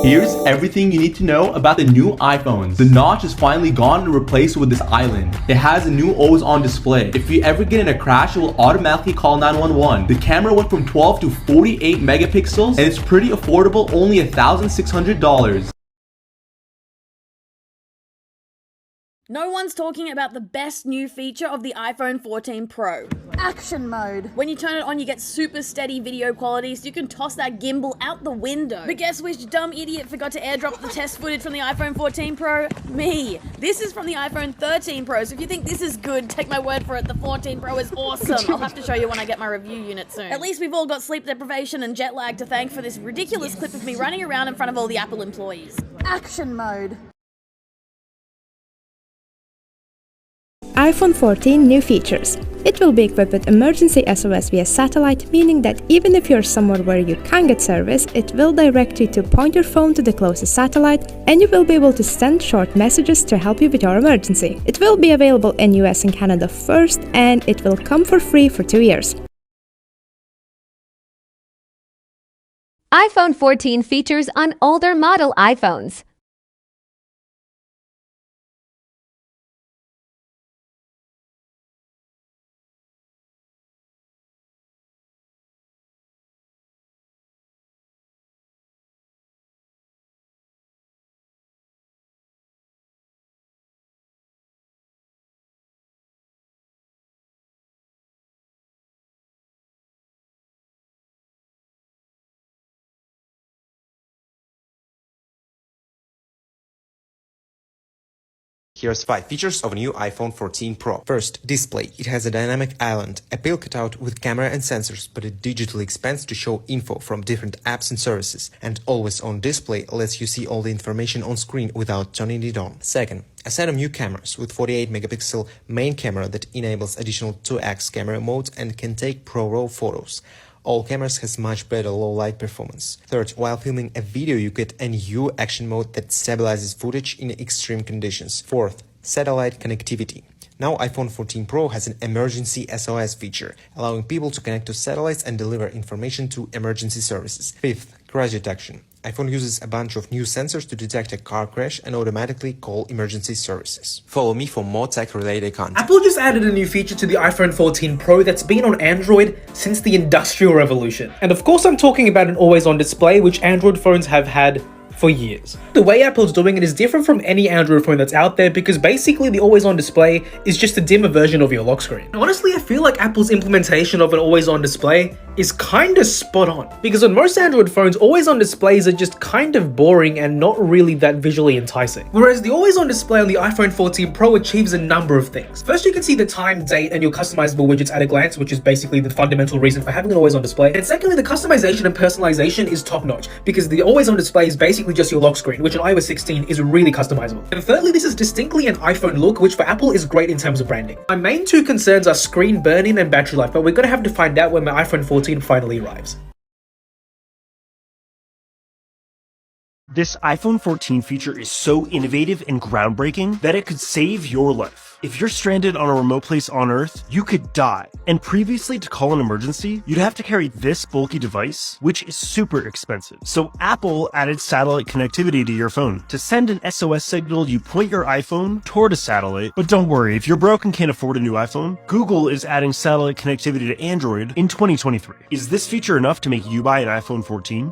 Here's everything you need to know about the new iPhones. The notch is finally gone and replaced with this island. It has a new always on display. If you ever get in a crash, it will automatically call 911. The camera went from 12 to 48 megapixels and it's pretty affordable, only $1,600. No one's talking about the best new feature of the iPhone 14 Pro. Action mode. When you turn it on, you get super steady video quality, so you can toss that gimbal out the window. But guess which dumb idiot forgot to airdrop the test footage from the iPhone 14 Pro? Me. This is from the iPhone 13 Pro, so if you think this is good, take my word for it, the 14 Pro is awesome. I'll have to show you when I get my review unit soon. At least we've all got sleep deprivation and jet lag to thank for this ridiculous clip of me running around in front of all the Apple employees. Action mode. iPhone 14 new features. It will be equipped with Emergency SOS via satellite, meaning that even if you're somewhere where you can't get service, it will direct you to point your phone to the closest satellite and you will be able to send short messages to help you with your emergency. It will be available in US and Canada first, and it will come for free for 2 years. iPhone 14 features on older model iPhones. Here's 5 features of a new iPhone 14 Pro. First, display. It has a dynamic island, a pill cutout with camera and sensors, but it digitally expands to show info from different apps and services. And always on display lets you see all the information on screen without turning it on. Second, a set of new cameras with 48 megapixel main camera that enables additional 2x camera modes and can take Pro RAW photos. All cameras has much better low light performance. Third, while filming a video, you get a new action mode that stabilizes footage in extreme conditions. Fourth, satellite connectivity. Now iPhone 14 Pro has an Emergency SOS feature, allowing people to connect to satellites and deliver information to emergency services. Fifth, crash detection. iPhone uses a bunch of new sensors to detect a car crash and automatically call emergency services. Follow me for more tech-related content. Apple just added a new feature to the iPhone 14 Pro that's been on Android since the Industrial Revolution. And of course I'm talking about an always-on display, which Android phones have had for years. The way Apple's doing it is different from any Android phone that's out there because basically the always-on display is just a dimmer version of your lock screen. And honestly, I feel like Apple's implementation of an always-on display is kinda spot on. Because on most Android phones, always-on displays are just kind of boring and not really that visually enticing. Whereas the always-on display on the iPhone 14 Pro achieves a number of things. First, you can see the time, date, and your customizable widgets at a glance, which is basically the fundamental reason for having an always-on display. And secondly, the customization and personalization is top-notch because the always-on display is basically just your lock screen, which on iOS 16 is really customizable. And thirdly, this is distinctly an iPhone look, which for Apple is great in terms of branding. My main two concerns are screen burn-in and battery life, but we're gonna have to find out when my iPhone 14 finally arrives. This iPhone 14 feature is so innovative and groundbreaking that it could save your life. If you're stranded on a remote place on Earth, you could die. And previously, to call an emergency, you'd have to carry this bulky device, which is super expensive. So Apple added satellite connectivity to your phone. To send an SOS signal, you point your iPhone toward a satellite. But don't worry, if you're broke and can't afford a new iPhone, Google is adding satellite connectivity to Android in 2023. Is this feature enough to make you buy an iPhone 14?